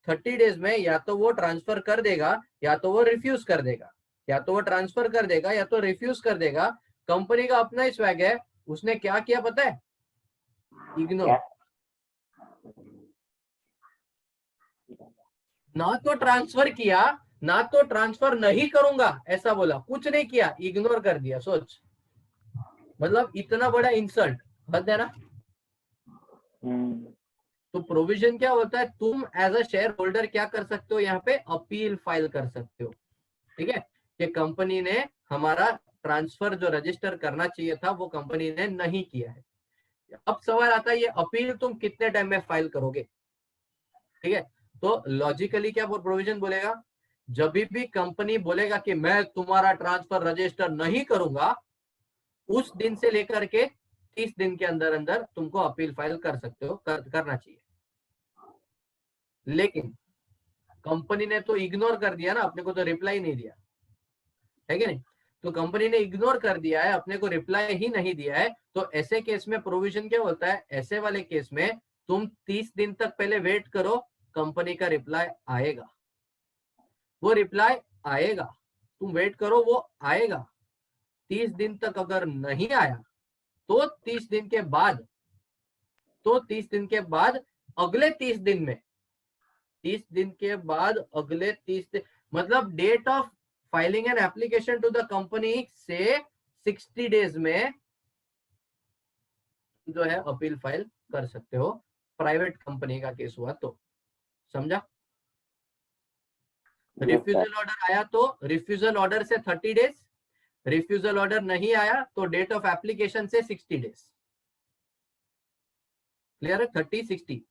30 डेज में या तो वो ट्रांसफर कर देगा या तो वो रिफ्यूज कर देगा, या तो वो ट्रांसफर कर देगा या तो रिफ्यूज कर देगा। कंपनी का अपना ही स्वैग है। उसने क्या किया पता है? इग्नोर। ना तो ट्रांसफर किया, ना तो ट्रांसफर नहीं करूंगा ऐसा बोला, कुछ नहीं किया, इग्नोर कर दिया। सोच, मतलब इतना बड़ा इंसल्ट, हद है ना? तो प्रोविजन क्या होता है? तुम एज अ शेयर होल्डर क्या कर सकते हो? यहाँ पे अपील फाइल कर सकते हो, ठीक है, कि कंपनी ने हमारा ट्रांसफर जो रजिस्टर करना चाहिए था वो कंपनी ने नहीं किया है। अब सवाल आता है ये अपील तुम कितने टाइम में फाइल करोगे? ठीक है, तो लॉजिकली क्या प्रोविजन बोलेगा? जब भी कंपनी बोलेगा कि मैं तुम्हारा ट्रांसफर रजिस्टर नहीं करूंगा, उस दिन से लेकर के 30 दिन के अंदर अंदर तुमको अपील फाइल कर सकते हो, करना चाहिए। लेकिन कंपनी ने तो इग्नोर कर दिया ना, अपने को तो रिप्लाई नहीं दिया है कि नहीं? तो कंपनी ने इग्नोर कर दिया है, अपने को रिप्लाई ही नहीं दिया है, तो ऐसे केस में प्रोविजन क्या होता है? ऐसे वाले केस में तुम 30 दिन तक पहले वेट करो, कंपनी का रिप्लाई आएगा। वो रिप्लाई आएगा, तुम वेट करो, वो आएगा। 30 दिन तक अगर नहीं आया तो 30 दिन के बाद, अगले 30 दिन में, 30 दिन के बाद अगले 30 दिन, मतलब date of filing an application to the company से 60 डेज में जो है अपील फाइल कर सकते हो, प्राइवेट कंपनी का केस हुआ तो। समझा? रिफ्यूजल ऑर्डर आया तो रिफ्यूजल ऑर्डर से 30 डेज, रिफ्यूजल ऑर्डर नहीं आया तो डेट ऑफ एप्लीकेशन से 60 डेज। क्लियर है? 30-60।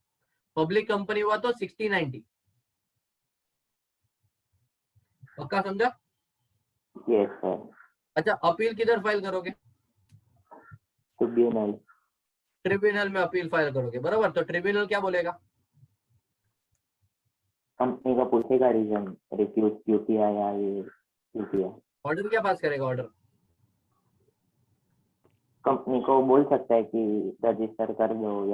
पब्लिक कंपनी हुआ तो 60-90। पक्का समझा? Yes sir. अच्छा, अपील किधर फाइल करोगे? ट्रिब्यूनल। ट्रिब्यूनल में अपील फाइल करोगे, बराबर। तो ट्रिब्यूनल क्या बोलेगा? कंपनी का पूछेगा रीजन, रिफ्यूज क्यों किया या ये क्यों किया। ऑर्डर क्या पास करेगा? ऑर्डर कंपनी को बोल सकता है कि रजिस्टर कर दो,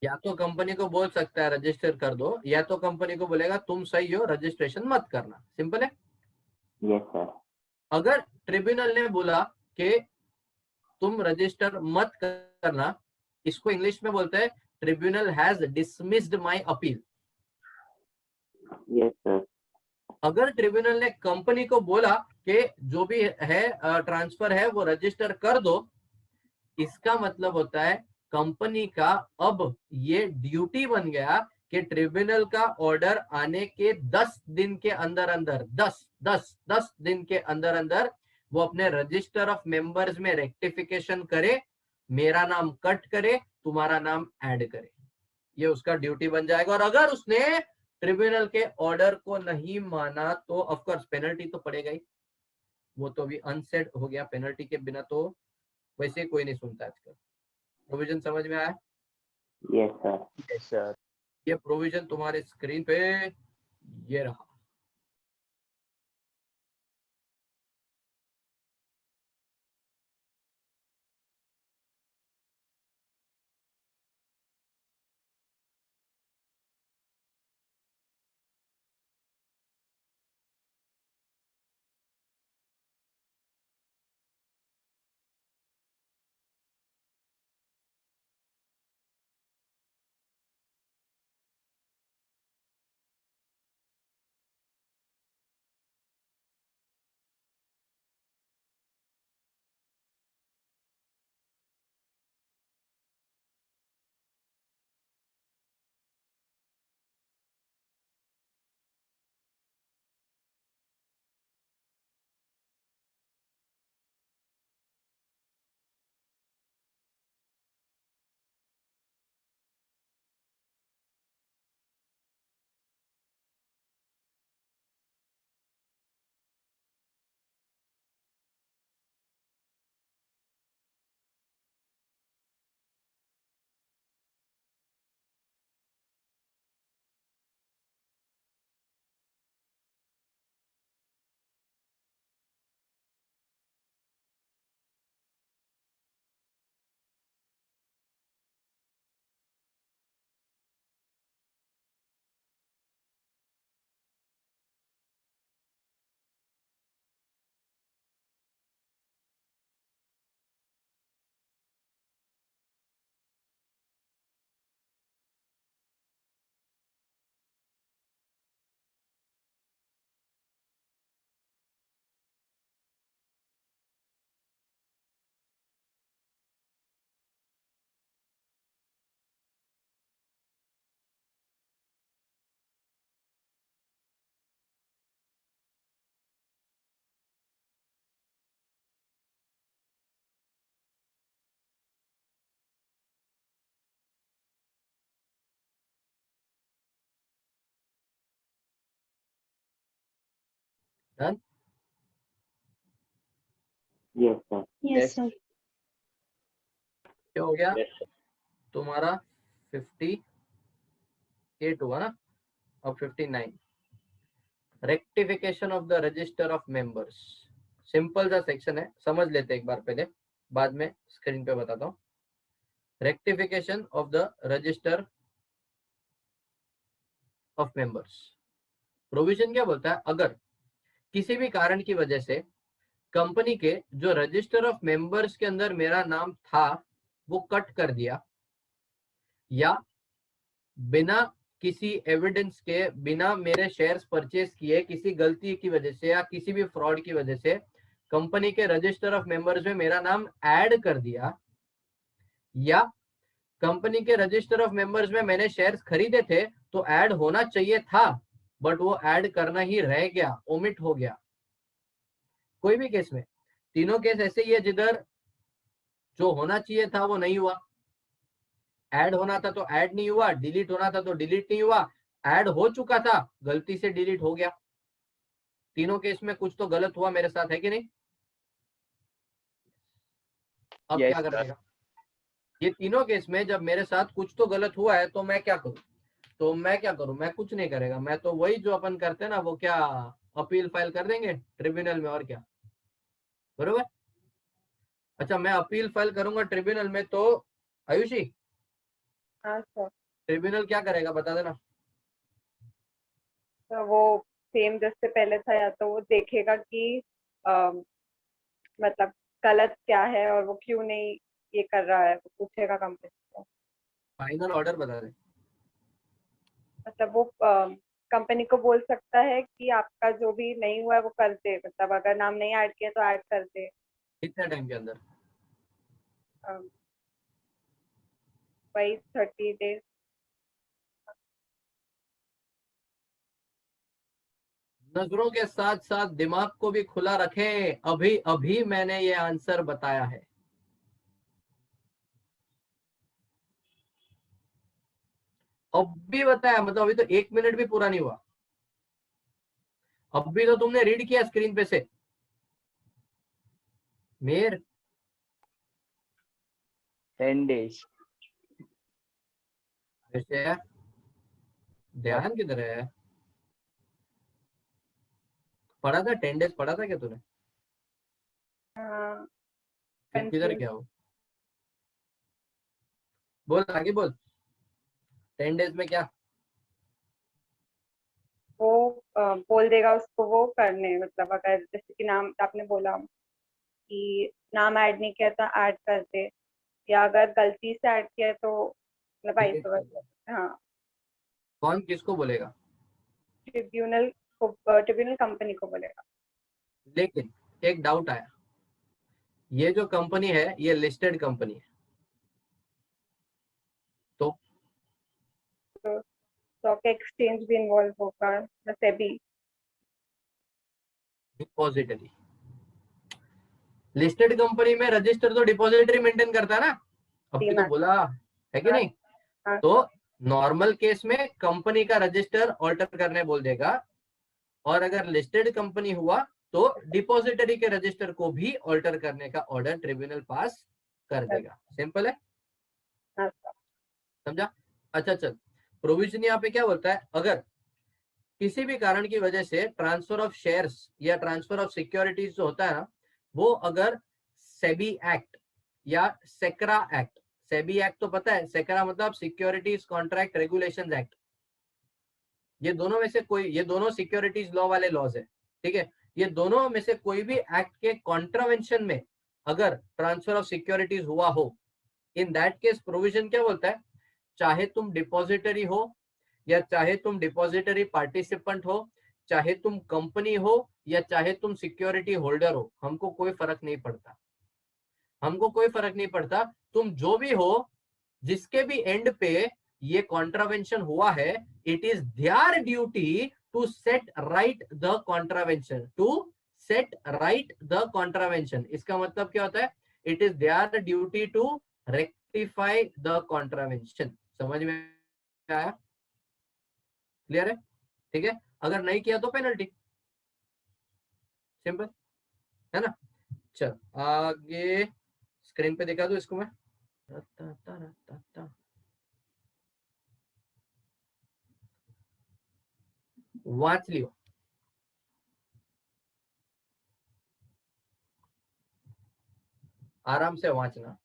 या तो कंपनी को बोल सकता है रजिस्टर कर दो, या तो कंपनी को बोलेगा तुम सही हो, रजिस्ट्रेशन मत करना। सिंपल है। Yes sir. अगर ट्रिब्यूनल ने बोला कि तुम रजिस्टर मत करना, इसको इंग्लिश में बोलते हैं tribunal has dismissed my appeal. Yes sir. अगर ट्रिब्यूनल ने कंपनी को बोला कि जो भी है ट्रांसफर है वो रजिस्टर कर दो, इसका मतलब होता है कंपनी का अब ये ड्यूटी बन गया कि ट्रिब्यूनल का ऑर्डर आने के 10 दिन के अंदर अंदर, 10 दिन के अंदर अंदर वो अपने रजिस्टर ऑफ मेंबर्स में रेक्टिफिकेशन करे, मेरा नाम कट करे, तुम्हारा नाम ऐड करे। ये उसका ड्यूटी बन जाएगा। और अगर उसने ट्रिब्यूनल के ऑर्डर को नहीं माना तो ऑफकोर्स पेनल्टी तो पड़ेगा ही। वो तो भी अनसेड हो गया, पेनल्टी के बिना तो वैसे कोई नहीं सुनता आजकल। प्रोविजन समझ में आया? Yes sir. Yes sir. ये प्रोविजन तुम्हारे स्क्रीन पे ये रहा। Done? Yes sir. Yes, sir. क्या हो गया यस सर। तुम्हारा? 58 हुआ ना, अब 59। Rectification of the register of members. Simple सा सेक्शन है, समझ लेते एक बार पहले, बाद में स्क्रीन पे बताता हूँ। Rectification of the register of members. Provision क्या बोलता है? अगर किसी भी कारण की वजह से कंपनी के जो रजिस्टर ऑफ मेंबर्स के अंदर मेरा नाम था वो कट कर दिया, या बिना किसी एविडेंस के, बिना मेरे शेयर्स परचेज किए, किसी गलती की वजह से या किसी भी फ्रॉड की वजह से कंपनी के रजिस्टर ऑफ मेंबर्स में मेरा नाम ऐड कर दिया, या कंपनी के रजिस्टर ऑफ मेंबर्स में मैंने शेयर्स खरीदे थे तो ऐड होना चाहिए था बट वो ऐड करना ही रह गया, ओमिट हो गया, कोई भी केस में, तीनों केस ऐसे ही है जिधर जो होना चाहिए था वो नहीं हुआ, ऐड होना था तो ऐड नहीं हुआ, डिलीट होना था तो डिलीट नहीं हुआ, ऐड हो चुका था गलती से डिलीट हो गया। तीनों केस में कुछ तो गलत हुआ मेरे साथ, है कि नहीं? अब Yes, क्या sir. करने का? ये तीनों केस में जब मेरे साथ कुछ तो गलत हुआ है तो मैं क्या करूं? तो मैं क्या करूं? मैं कुछ नहीं करेगा, मैं तो वही जो अपन करते हैं ना, वो क्या, अपील फाइल कर देंगे ट्रिब्यूनल में, और क्या, बरोबर? अच्छा, मैं अपील फाइल करूंगा ट्रिब्यूनल में तो आयुषी, हाँ सर, ट्रिब्यूनल क्या करेगा बता देना। तो वो सेम जैसे पहले था, या तो वो देखेगा कि मतलब गलत क्या है और वो क्यों नहीं ये कर रहा है, वो पूछेगा कंपनी को। फाइनल ऑर्डर बता दे। मतलब वो कंपनी को बोल सकता है कि आपका जो भी नहीं हुआ है वो कर दे, मतलब अगर नाम नहीं ऐड किया तो ऐड कर दे। कितने टाइम के अंदर? वही 30 days। नजरों के साथ साथ दिमाग को भी खुला रखें, अभी अभी मैंने ये आंसर बताया है। अब भी बताया, मतलब अभी तो 1 मिनट भी पूरा नहीं हुआ, अब भी तो तुमने रीड किया स्क्रीन पे से। मेर 10 days. ऐसे ध्यान किधर है? पढ़ा था 10 डेज, पढ़ा था क्या तूने? फिर किधर कंफ्यूज। क्या हो? बोल आगे बोल, 10 डेज में क्या? वो बोल देगा उसको वो करने, मतलब अगर जैसे कि नाम आपने बोला कि नाम ऐड नहीं किया तो ऐड कर दे, या अगर गलती से ऐड किया है तो मतलब Delete वाइस कर दे। वर्सा। हाँ, कौन किसको बोलेगा? ट्रिब्यूनल को, ट्रिब्यूनल कंपनी को बोलेगा। लेकिन एक डाउट आया, ये जो कंपनी है ये लिस्टेड कंपनी है, तो स्टॉक एक्सचेंज भी इन्वॉल्व होगा, सेबी। डिपॉजिटरी, लिस्टेड कंपनी में रजिस्टर तो डिपॉजिटरी मेंटेन करता है ना, अब भी तो बोला है कि नहीं? हाँ, तो नॉर्मल केस में कंपनी का रजिस्टर ऑल्टर करने बोल देगा, और अगर लिस्टेड कंपनी हुआ तो डिपॉजिटरी के रजिस्टर को भी ऑल्टर करने का ऑर्डर ट्रिब्यूनल पास कर देगा। सिंपल है, हाँ, समझा? अच्छा चल, प्रोविजन यहाँ पे क्या बोलता है, अगर किसी भी कारण की वजह से ट्रांसफर ऑफ शेयर्स या ट्रांसफर ऑफ सिक्योरिटीज जो होता है ना, वो अगर सेबी एक्ट या सेक्रा एक्ट, सेबी एक्ट तो पता है, सेक्रा मतलब सिक्योरिटीज कॉन्ट्रैक्ट रेगुलेशंस एक्ट, ये दोनों में से कोई, ये दोनों सिक्योरिटीज लॉ वाले लॉज है, ठीक है? ये दोनों में से कोई भी एक्ट के कॉन्ट्रावेंशन में अगर ट्रांसफर ऑफ सिक्योरिटीज हुआ हो, इन दैट केस प्रोविजन क्या बोलता है, चाहे तुम डिपॉजिटरी हो या चाहे तुम डिपॉजिटरी पार्टिसिपेंट हो, चाहे तुम कंपनी हो या चाहे तुम सिक्योरिटी होल्डर हो, हमको कोई फर्क नहीं पड़ता, हमको कोई फर्क नहीं पड़ता, तुम जो भी हो, जिसके भी एंड पे ये कॉन्ट्रावेंशन हुआ है, it is their duty to set right the contravention, to set right the contravention. इसका मतलब क्या होता है, it is their duty to rectify the contravention. समझ में आया? क्लियर है? ठीक है, अगर नहीं किया तो पेनल्टी, सिंपल है ना? चल आगे स्क्रीन पे दिखा दो इसको मैं, वाच लियो, आराम से वाचना।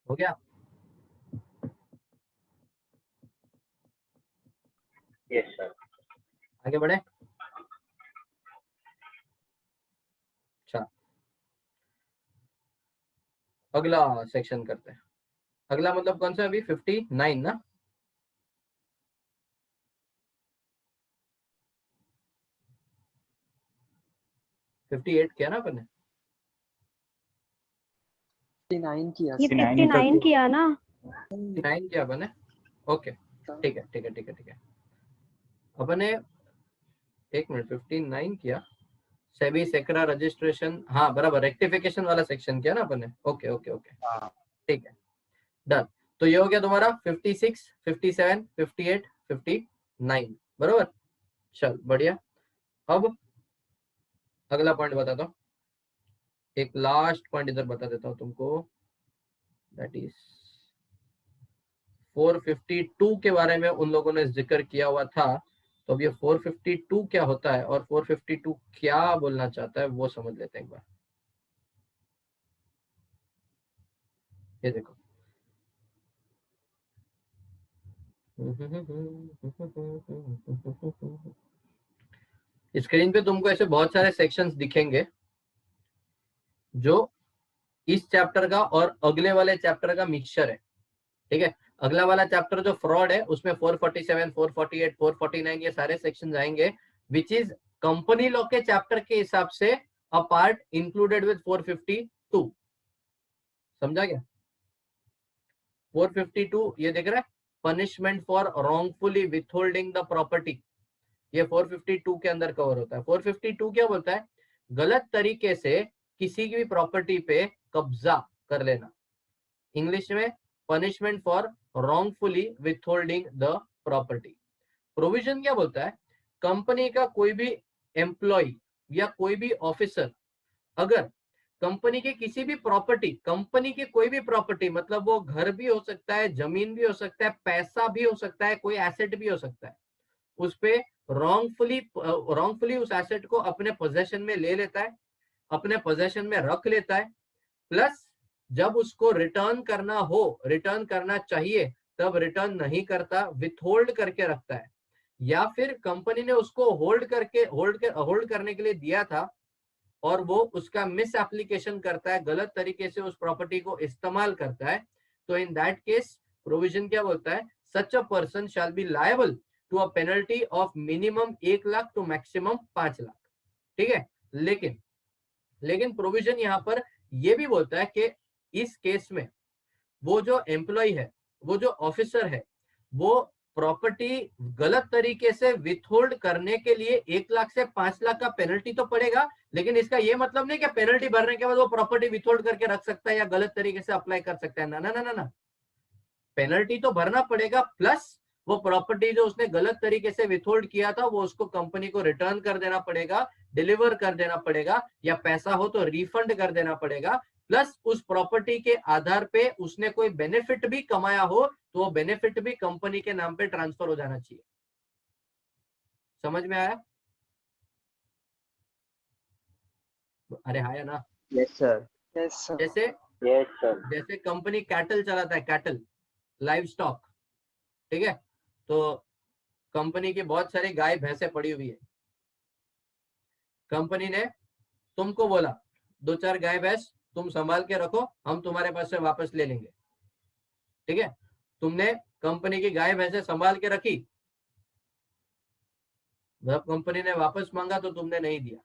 हो गया? Yes sir. आगे बढ़े। अच्छा, अगला सेक्शन करते हैं। अगला मतलब कौन सा? अभी 59 ना? ये 58 किया ना अपन ने? 59 किया ये 59 59 किया ना? 59 किया अपन ने? ओके, ठीक है ठीक है ठीक है ठीक है। अपन ने एक मिनट 59 किया, सेबी सेक्रा रजिस्ट्रेशन, हाँ बराबर, रेक्टिफिकेशन वाला सेक्शन किया ना अपन ने? ओके ओके ओके, ठीक है, डन। तो ये हो गया तुम्हारा 56, 57, 58, 59, बराबर। चल बढ़िया। अब अगला पॉइंट बताता हूँ, एक लास्ट पॉइंट इधर बता देता हूँ तुमको, दैट इज 452 के बारे में उन लोगों ने जिक्र किया हुआ था। तो अब ये 452 क्या होता है और 452 क्या बोलना चाहता है वो समझ लेते हैं एक बार। ये देखो, स्क्रीन पे तुमको ऐसे बहुत सारे सेक्शंस दिखेंगे जो इस चैप्टर का और अगले वाले चैप्टर का मिक्सचर है, ठीक है। अगला वाला चैप्टर जो फ्रॉड है उसमें 447, 448, 449 ये सारे सेक्शन आएंगे, विच इज कंपनी लॉ के चैप्टर के हिसाब से अ पार्ट इंक्लूडेड विद 452। समझा क्या? 452 ये देख रहा है, punishment for wrongfully withholding the property, ये 452 के अंदर कवर होता है। 452 क्या बोलता है? गलत तरीके से किसी की भी प्रॉपर्टी पे कब्जा कर लेना। इंग्लिश में punishment for wrongfully withholding the property. Provision क्या बोलता है? कंपनी का कोई भी एम्प्लॉय या कोई भी ऑफिसर अगर कंपनी के किसी भी प्रॉपर्टी, कंपनी की कोई भी प्रॉपर्टी मतलब वो घर भी हो सकता है, जमीन भी हो सकता है, पैसा भी हो सकता है, कोई एसेट भी हो सकता है, उस पे रॉन्गफुली उस एसेट को अपने पोजेशन में ले लेता है, अपने पोजेशन में रख लेता है, प्लस जब उसको रिटर्न करना हो, रिटर्न करना चाहिए तब रिटर्न नहीं करता, विथहोल्ड करके रखता है, या फिर कंपनी ने उसको होल्ड करने के लिए दिया था और वो उसका मिस एप्लीकेशन करता है, गलत तरीके से उस प्रॉपर्टी को इस्तेमाल करता है, तो इन दैट केस प्रोविजन क्या बोलता है? Such a person shall be liable to a penalty of minimum 1 lakh to maximum 5 lakh. ठीक है, लेकिन प्रोविजन यहाँ पर यह भी बोलता है कि इस केस में वो जो एम्प्लॉय है, वो जो ऑफिसर है, वो प्रॉपर्टी गलत तरीके से विथहोल्ड करने के लिए 1 लाख से 5 लाख का पेनल्टी तो पड़ेगा, लेकिन इसका ये मतलब नहीं कि पेनल्टी भरने के बाद वो प्रॉपर्टी विथहोल्ड करके रख सकता है या गलत तरीके से अप्लाई कर सकता है। ना ना ना ना, पेनल्टी तो भरना पड़ेगा, प्लस वो प्रॉपर्टी जो उसने गलत तरीके से विथहोल्ड किया था वो उसको कंपनी को रिटर्न कर देना पड़ेगा, डिलीवर कर देना पड़ेगा, या पैसा हो तो रिफंड कर देना पड़ेगा, प्लस उस प्रॉपर्टी के आधार पे उसने कोई बेनिफिट भी कमाया हो तो वो बेनिफिट भी कंपनी के नाम पे ट्रांसफर हो जाना चाहिए। समझ में आया? अरे हाँ या ना? Yes sir. Yes sir. जैसे कंपनी कैटल चलाता है, कैटल लाइव स्टॉक, ठीक है, तो कंपनी की बहुत सारी गाय भैंसे पड़ी हुई है, कंपनी ने तुमको बोला 2-4 गाय भैंस तुम संभाल के रखो, हम तुम्हारे पास से वापस ले लेंगे। ठीक है, तुमने कंपनी की गाय भैंसे संभाल के रखी, जब कंपनी ने वापस मांगा तो तुमने नहीं दिया,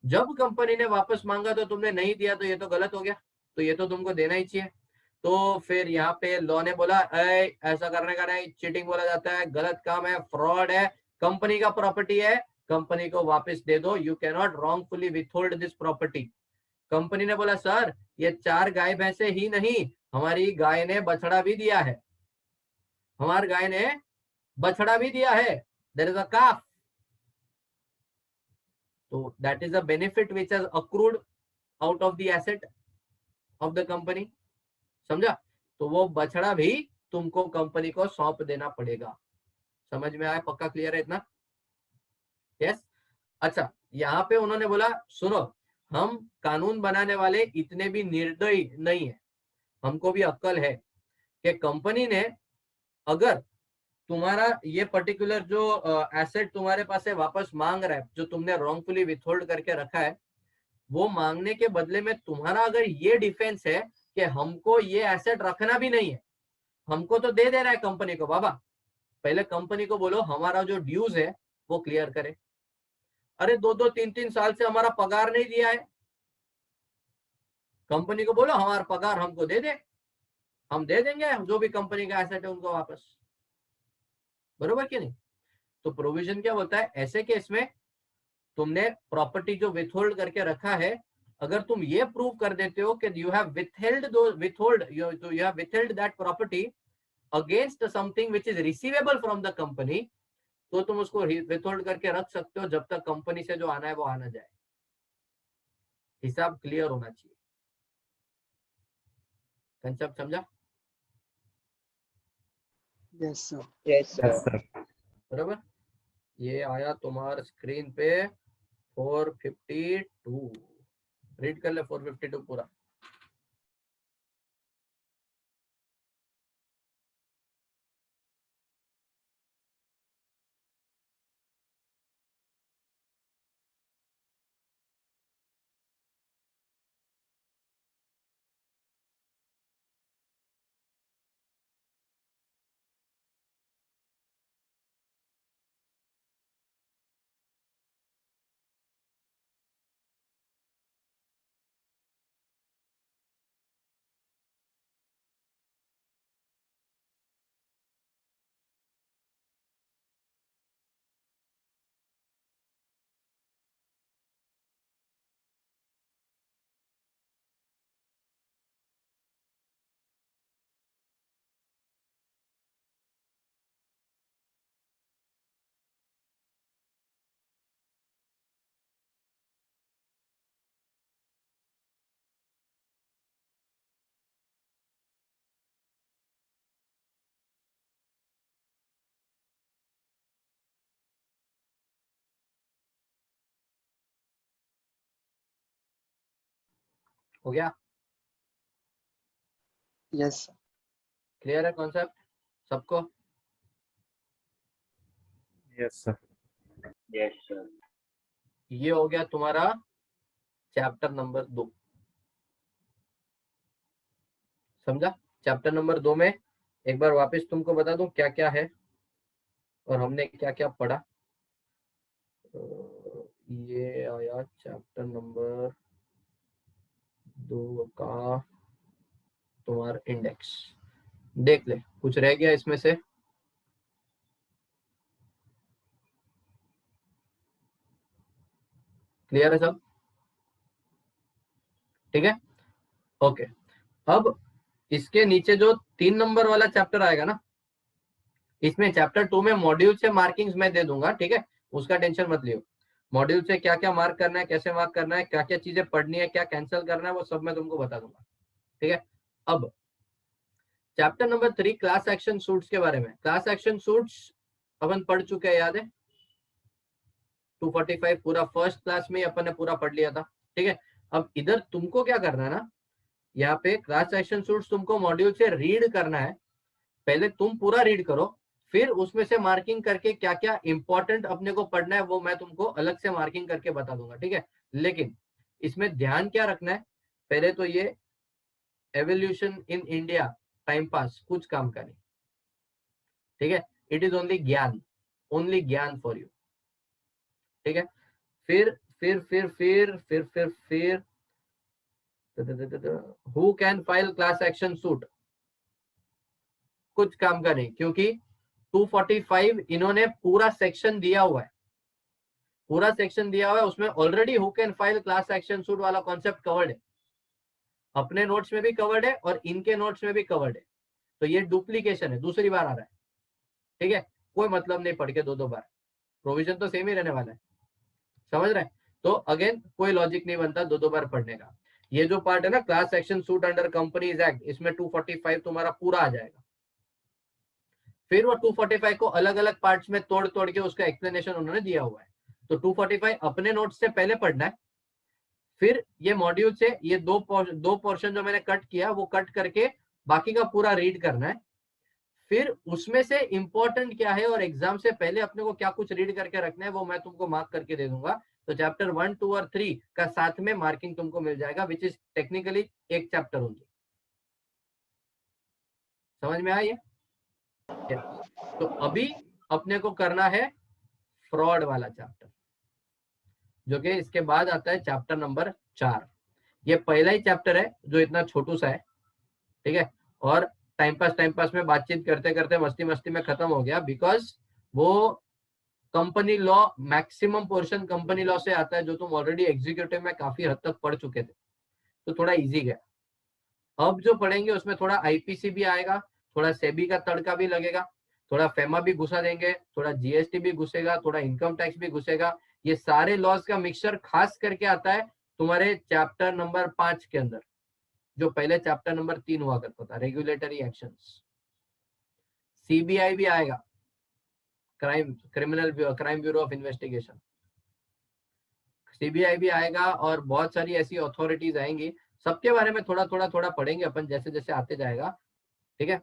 जब कंपनी ने वापस मांगा तो तुमने नहीं दिया, तो ये तो गलत हो गया, तो ये तो तुमको देना ही चाहिए। तो फिर यहाँ पे लॉ ने बोला ऐसा करने का नहीं, चीटिंग बोला जाता है, गलत काम है, फ्रॉड है, कंपनी का प्रॉपर्टी है, कंपनी को वापस दे दो, you can not wrongfully withhold this property. Company ने बोला सर ये 4 गाय भैंसे ही नहीं, हमारी गाय ने बछड़ा भी दिया है, हमारी गाय ने बछड़ा भी दिया है, देयर इज अ काफ, तो that is a benefit which has accrued out of the asset of the company. समझा? तो वो बछड़ा भी तुमको कंपनी को सौंप देना पड़ेगा। समझ में आया? पक्का क्लियर है इतना? यस। अच्छा, यहाँ पे उन्होंने बोला सुनो, हम कानून बनाने वाले इतने भी निर्दयी नहीं है, हमको भी अक्ल है कि कंपनी ने अगर तुम्हारा ये पर्टिकुलर जो एसेट तुम्हारे पास है वापस मांग रहा है, जो तुमने रॉन्गफुली विथहोल्ड करके रखा है, वो मांगने के बदले में तुम्हारा अगर ये डिफेंस है कि हमको ये एसेट रखना भी नहीं है, हमको तो दे रहा है कंपनी को, बाबा पहले कंपनी को बोलो हमारा जो ड्यूज है वो क्लियर करे। अरे 2-2, 3-3 साल से हमारा पगार नहीं दिया है, कंपनी को बोलो हमारा पगार हमको दे दे, हम दे देंगे जो भी कंपनी का एसेट है उनको वापस। बरोबर कि नहीं? तो प्रोविजन क्या बोलता है, ऐसे केस में तुमने प्रॉपर्टी जो विथहोल्ड करके रखा है, अगर तुम ये प्रूव कर देते हो कि you have withheld that property against something which is receivable from the company, तो तुम उसको विथहोल्ड करके रख सकते हो जब तक कंपनी से जो आना है वो आना जाए। हिसाब क्लियर होना चाहिए। कंसेप्ट समझा? Yes sir. Yes Yes, sir. sir. बराबर। ये आया तुम्हारे स्क्रीन पे 452। रीड कर ले 452 पूरा। हो गया? Yes sir. क्लियर है कॉन्सेप्ट सबको? Yes, sir. Yes sir. ये हो गया तुम्हारा चैप्टर नंबर 2। समझा? चैप्टर नंबर 2 में एक बार वापस तुमको बता दूं क्या क्या है और हमने क्या क्या पढ़ा। ये आया चैप्टर नंबर 2 का तुम्हारा इंडेक्स। देख ले कुछ रह गया इसमें से? क्लियर है सब? ठीक है, ओके। अब इसके नीचे जो 3 नंबर वाला चैप्टर आएगा ना, इसमें चैप्टर 2 में मॉड्यूल से मार्किंग्स मैं दे दूंगा, ठीक है, उसका टेंशन मत लियो। मॉड्यूल से क्या क्या मार्क करना है, कैसे मार्क करना है, क्या क्या चीजें पढ़नी है, क्या कैंसिल करना है, वो सब मैं तुमको बता दूंगा। ठीक है, अब chapter number 3 class action suits के बारे में। क्लास एक्शन सूट्स अपन पढ़ चुके हैं, याद है? 245 पूरा फर्स्ट क्लास में अपन ने पूरा पढ़ लिया था। ठीक है, अब इधर तुमको क्या करना है ना, यहाँ पे क्लास एक्शन सूट्स तुमको मॉड्यूल से रीड करना है। पहले तुम पूरा रीड करो, फिर उसमें से मार्किंग करके क्या क्या इंपॉर्टेंट अपने को पढ़ना है वो मैं तुमको अलग से मार्किंग करके बता दूंगा। ठीक है, लेकिन इसमें ध्यान क्या रखना है, पहले तो ये evolution in India time pass कुछ काम का नहीं। ठीक है, इट इज ओनली ज्ञान फॉर यू। ठीक है, फिर who can file class action suit, कुछ काम का नहीं, क्योंकि 245 इन्होंने पूरा सेक्शन दिया हुआ है, उसमें already who can file class action suit वाला कॉन्सेप्ट कवर्ड है, अपने नोट्स में भी कवर्ड है और इनके नोट्स में भी कवर्ड है। तो ये डुप्लीकेशन है, दूसरी बार आ रहा है। ठीक है, कोई मतलब नहीं पढ़ के दो बार, प्रोविजन तो सेम ही रहने वाला है, समझ रहे हैं? तो अगेन कोई लॉजिक नहीं बनता दो बार पढ़ने का। ये जो पार्ट है ना class action suit under companies act, इसमें 245 तुम्हारा पूरा आ जाएगा। फिर वो 245 को अलग अलग पार्ट्स में तोड़ के उसका एक्सप्लेनेशन उन्होंने दिया हुआ है। तो 245 अपने नोट्स से पहले पढ़ना है, फिर ये मॉड्यूल से ये दो पोर्शन जो मैंने कट किया वो कट करके बाकी का पूरा रीड करना है। फिर उसमें से इंपॉर्टेंट क्या है और एग्जाम से पहले अपने को क्या कुछ रीड करके रखना है वो मैं तुमको मार्क करके दे दूंगा। तो चैप्टर 1, 2 और 3 का साथ में मार्किंग तुमको मिल जाएगा, विच इज टेक्निकली एक चैप्टर ओनली। समझ में आया? तो अभी अपने को करना है फ्रॉड वाला चैप्टर, जो कि इसके बाद आता है चैप्टर नंबर 4। ये पहला ही चैप्टर है जो इतना छोटू सा है, ठीक है, और टाइम पास में बातचीत करते करते मस्ती में खत्म हो गया, बिकॉज वो company law, maximum portion company law से आता है जो तुम ऑलरेडी एग्जीक्यूटिव में काफी हद तक पढ़ चुके थे, तो थोड़ा इजी गया। अब जो पढ़ेंगे उसमें थोड़ा आईपीसी भी आएगा, थोड़ा सेबी का तड़का भी लगेगा, थोड़ा फेमा भी घुसा देंगे, थोड़ा जीएसटी भी घुसेगा, थोड़ा इनकम टैक्स भी घुसेगा। ये सारे लॉज का मिक्सचर खास करके आता है तुम्हारे चैप्टर नंबर 5 के अंदर, जो पहले चैप्टर नंबर 3 हुआ करता था, रेगुलेटरी एक्शंस। सीबीआई भी आएगा, crime bureau of investigation, CBI भी आएगा, और बहुत सारी ऐसी अथॉरिटीज आएंगी। सबके बारे में थोड़ा पढ़ेंगे अपन, जैसे जैसे आते जाएगा, ठीक है।